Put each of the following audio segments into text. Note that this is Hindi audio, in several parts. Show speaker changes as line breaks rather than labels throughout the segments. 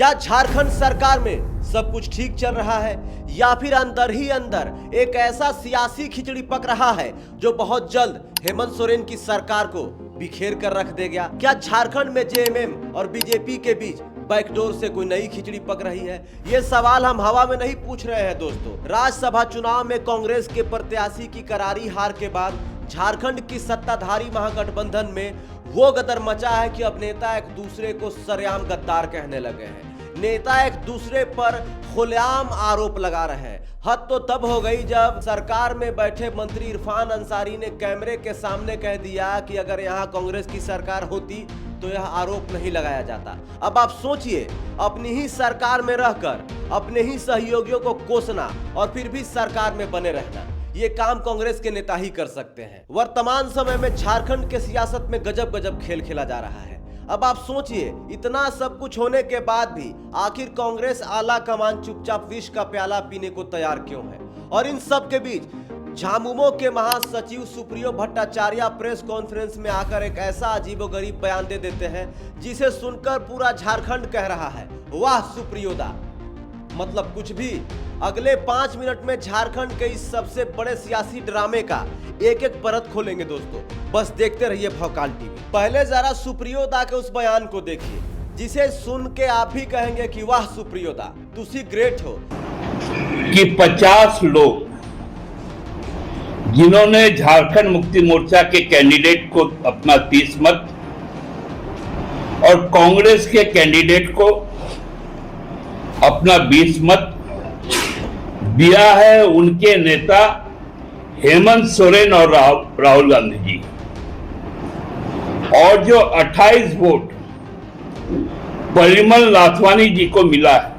क्या झारखंड सरकार में सब कुछ ठीक चल रहा है या फिर अंदर ही अंदर एक ऐसा सियासी खिचड़ी पक रहा है जो बहुत जल्द हेमंत सोरेन की सरकार को बिखेर कर रख देगा? क्या झारखंड में जेएमएम और बीजेपी के बीच बैकडोर से कोई नई खिचड़ी पक रही है? ये सवाल हम हवा में नहीं पूछ रहे हैं दोस्तों। राज्यसभा चुनाव में कांग्रेस के प्रत्याशी की करारी हार के बाद झारखंड की सत्ताधारी महागठबंधन में वो गदर मचा है कि अब नेता एक दूसरे को सरेआम गद्दार कहने लगे हैं। नेता एक दूसरे पर खुलेआम आरोप लगा रहे हैं। हद तो तब हो गई जब सरकार में बैठे मंत्री इरफान अंसारी ने कैमरे के सामने कह दिया कि अगर यहाँ कांग्रेस की सरकार होती तो यह आरोप नहीं लगाया जाता। अब आप सोचिए, अपनी ही सरकार में रहकर अपने ही सहयोगियों को कोसना और फिर भी सरकार में बने रहना, ये काम कांग्रेस के नेता ही कर सकते हैं। वर्तमान समय में झारखंड के सियासत में गजब गजब खेल खेला जा रहा है। अब आप सोचिए, इतना सब कुछ होने के बाद भी आखिर कांग्रेस आला कमान चुपचाप विष का प्याला पीने को तैयार क्यों है? और इन सब के बीच झामुमो के महासचिव सुप्रियो भट्टाचार्य प्रेस कॉन्फ्रेंस में आकर एक ऐसा अजीबोगरीब बयान दे देते हैं जिसे सुनकर पूरा झारखंड कह रहा है, वाह सुप्रियोदा। मतलब कुछ भी। अगले 5 मिनट में झारखंड के इस सबसे बड़े सियासी ड्रामे का एक एक परत खोलेंगे दोस्तों। बस देखते रहिए भौकाल टीवी। पहले जरा सुप्रियोदा के उस बयान को देखिए जिसे सुन के आप भी कहेंगे कि वाह सुप्रियोदा, तुसी ग्रेट हो।
कि 50 लोग जिन्होंने झारखंड मुक्ति मोर्चा के कैंडिडेट को अपना 30 मत और कांग्रेस के कैंडिडेट को अपना 20 मत दिया है, उनके नेता हेमंत सोरेन और राहुल गांधी जी। और जो 28 वोट परिमल नाथवानी जी को मिला है,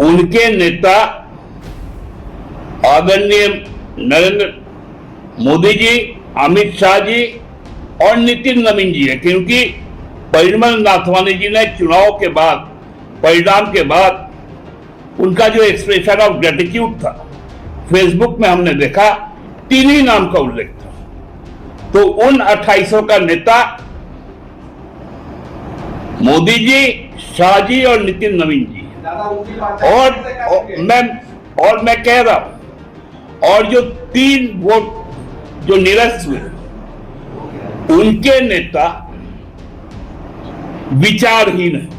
उनके नेता आदरणीय नरेंद्र मोदी जी, अमित शाह जी और नितिन नवीन जी है। क्योंकि परिमल नाथवानी जी ने चुनाव के बाद, परिणाम के बाद उनका जो एक्सप्रेशन ऑफ ग्रेटिट्यूड था फेसबुक में हमने देखा, 3 ही नाम का उल्लेख था। तो उन 28 का नेता मोदी जी, शाह जी और नितिन नवीन जी। और मैं कह रहा हूं, और जो 3 वोट जो निरस्त हुए, उनके नेता विचारहीन है।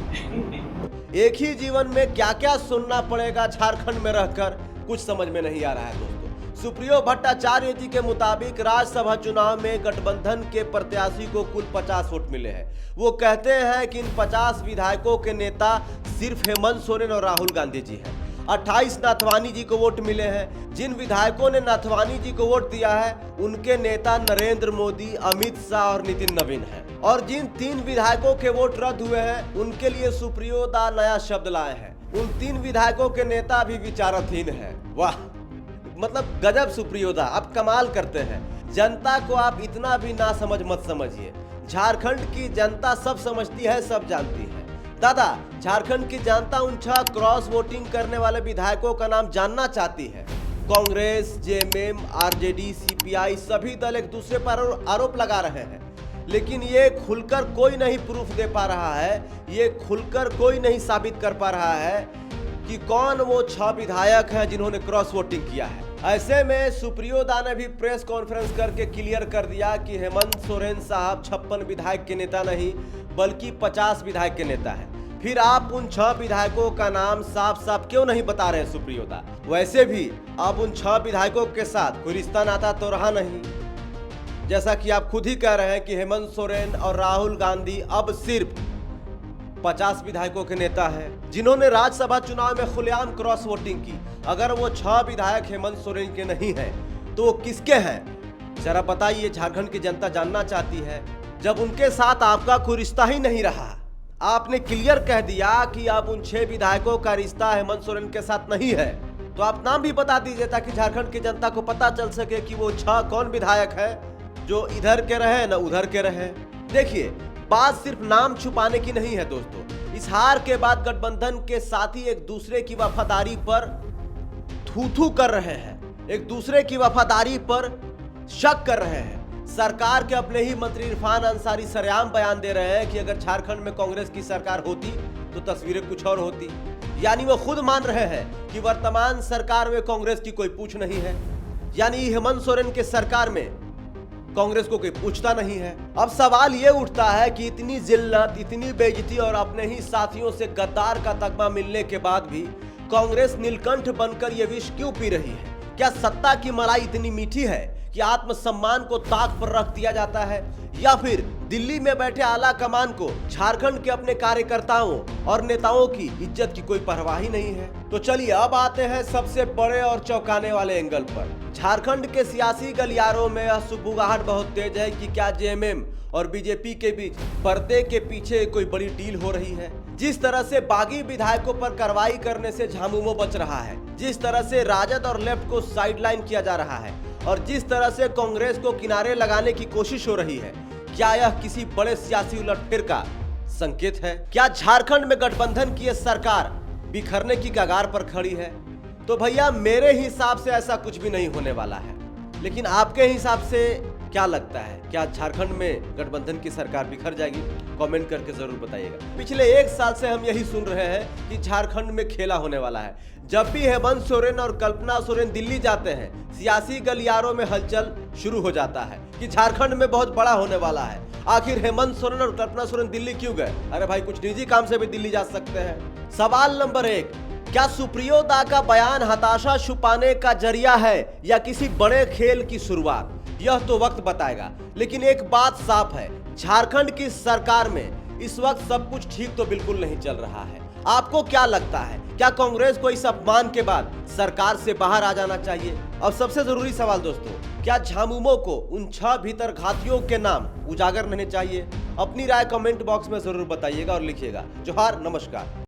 एक ही जीवन में क्या क्या सुनना पड़ेगा झारखंड में रहकर, कुछ समझ में नहीं आ रहा है दोस्तों। सुप्रियो भट्टाचार्य जी के मुताबिक राज्यसभा चुनाव में गठबंधन के प्रत्याशी को कुल 50 वोट मिले हैं। वो कहते हैं कि इन 50 विधायकों के नेता सिर्फ हेमंत सोरेन और राहुल गांधी जी हैं। 28 नाथवानी जी को वोट मिले हैं। जिन विधायकों ने नाथवानी जी को वोट दिया है उनके नेता नरेंद्र मोदी, अमित शाह और नितिन नवीन हैं। और जिन 3 विधायकों के वोट रद्द हुए हैं उनके लिए सुप्रियोदा नया शब्द लाए हैं। उन 3 विधायकों के नेता भी विचाराधीन है। वाह, मतलब गजब सुप्रियोदा, आप कमाल करते हैं। जनता को आप इतना भी ना समझ मत समझिए। झारखंड की जनता सब समझती है, सब जानती है। दादा, झारखंड की जनता उन 6 क्रॉस वोटिंग करने वाले विधायकों का नाम जानना चाहती है। कांग्रेस, जेएमएम, आरजेडी, सीपीआई सभी दल एक दूसरे पर आरोप लगा रहे हैं, लेकिन ये खुलकर कोई नहीं प्रूफ दे पा रहा है, ये खुलकर कोई नहीं साबित कर पा रहा है कि कौन वो 6 विधायक हैं जिन्होंने क्रॉस वोटिंग किया है। ऐसे में सुप्रियोदा ने भी प्रेस कॉन्फ्रेंस करके क्लियर कर दिया कि हेमंत सोरेन साहब 56 विधायक के नेता नहीं बल्कि 50 विधायक के नेता हैं। फिर आप उन 6 विधायकों का नाम साफ साफ क्यों नहीं बता रहे सुप्रियोदा? वैसे भी अब उन 6 विधायकों के साथ कोई रिश्ता नाता तो रहा नहीं। जैसा कि आप खुद ही कह रहे हैं कि हेमंत सोरेन और राहुल गांधी अब सिर्फ 50 विधायकों के नेता हैं जिन्होंने राज्यसभा चुनाव में खुलेआम क्रॉस वोटिंग की। अगर वो 6 विधायक हेमंत सोरेन के नहीं हैं तो वो किसके हैं? जरा बताइए, झारखंड की जनता जानना चाहती है। जब उनके साथ आपका कोई रिश्ता ही नहीं रहा, आपने क्लियर कह दिया कि आप उन 6 विधायकों का रिश्ता हेमंत सोरेन के साथ नहीं है, तो आप नाम भी बता दीजिए ताकि झारखंड की जनता को पता चल सके कि वो 6 कौन विधायक है जो इधर के रहे न उधर के रहे। देखिए, बात सिर्फ नाम छुपाने की नहीं है दोस्तों। इस हार के बाद गठबंधन के साथी एक दूसरे की वफादारी पर थू-थू कर रहे हैं, एक दूसरे की वफादारी पर शक कर रहे हैं। सरकार के अपने ही मंत्री इरफान अंसारी सरेआम बयान दे रहे हैं कि अगर झारखंड में कांग्रेस की सरकार होती तो तस्वीरें कुछ और होती। यानी वो खुद मान रहे हैं कि वर्तमान सरकार में कांग्रेस की कोई पूछ नहीं है, यानी हेमंत सोरेन के सरकार में कांग्रेस को कोई पूछता नहीं है। अब सवाल ये उठता है कि इतनी जिल्लत, इतनी बेइज्जती और अपने ही साथियों से गद्दार का तगमा मिलने के बाद भी कांग्रेस नीलकंठ बनकर ये विष क्यों पी रही है? क्या सत्ता की मलाई इतनी मीठी है कि आत्मसम्मान को ताक पर रख दिया जाता है, या फिर दिल्ली में बैठे आला कमान को झारखंड के अपने कार्यकर्ताओं और नेताओं की इज्जत की कोई परवाह ही नहीं है? तो चलिए अब आते हैं सबसे बड़े और चौंकाने वाले एंगल पर। झारखंड के सियासी गलियारों में यह सुगबुगाहट बहुत तेज है कि क्या जेएमएम और बीजेपी के बीच पर्दे के पीछे कोई बड़ी डील हो रही है। जिस तरह से बागी विधायकों पर कार्रवाई करने से झामुमो बच रहा है, जिस तरह से राजद और लेफ्ट को साइडलाइन किया जा रहा है और जिस तरह से कांग्रेस को किनारे लगाने की कोशिश हो रही है, क्या यह किसी बड़े सियासी उलटफेर का संकेत है? क्या झारखंड में गठबंधन की यह सरकार बिखरने की कगार पर खड़ी है? तो भैया मेरे हिसाब से ऐसा कुछ भी नहीं होने वाला है, लेकिन आपके हिसाब से क्या लगता है? क्या झारखंड में गठबंधन की सरकार बिखर जाएगी? कमेंट करके जरूर बताइएगा। पिछले 1 साल से हम यही सुन रहे हैं कि झारखंड में खेला होने वाला है। जब भी हेमंत सोरेन और कल्पना सोरेन दिल्ली जाते हैं, सियासी गलियारों में हलचल शुरू हो जाता है कि झारखंड में बहुत बड़ा होने वाला है। आखिर हेमंत सोरेन और कल्पना सोरेन दिल्ली क्यों गए? अरे भाई, कुछ निजी काम से भी दिल्ली जा सकते हैं। सवाल नंबर 1, क्या सुप्रियो दा का बयान हताशा छुपाने का जरिया है या किसी बड़े खेल की शुरुआत? यह तो वक्त बताएगा, लेकिन एक बात साफ है, झारखंड की सरकार में इस वक्त सब कुछ ठीक तो बिल्कुल नहीं चल रहा है। आपको क्या लगता है, क्या कांग्रेस को इस अपमान के बाद सरकार से बाहर आ जाना चाहिए? और सबसे जरूरी सवाल दोस्तों, क्या झामुमो को उन 6 भीतर घातियों के नाम उजागर रहने चाहिए? अपनी राय कमेंट बॉक्स में जरूर बताइएगा और लिखिएगा। जोहार, नमस्कार।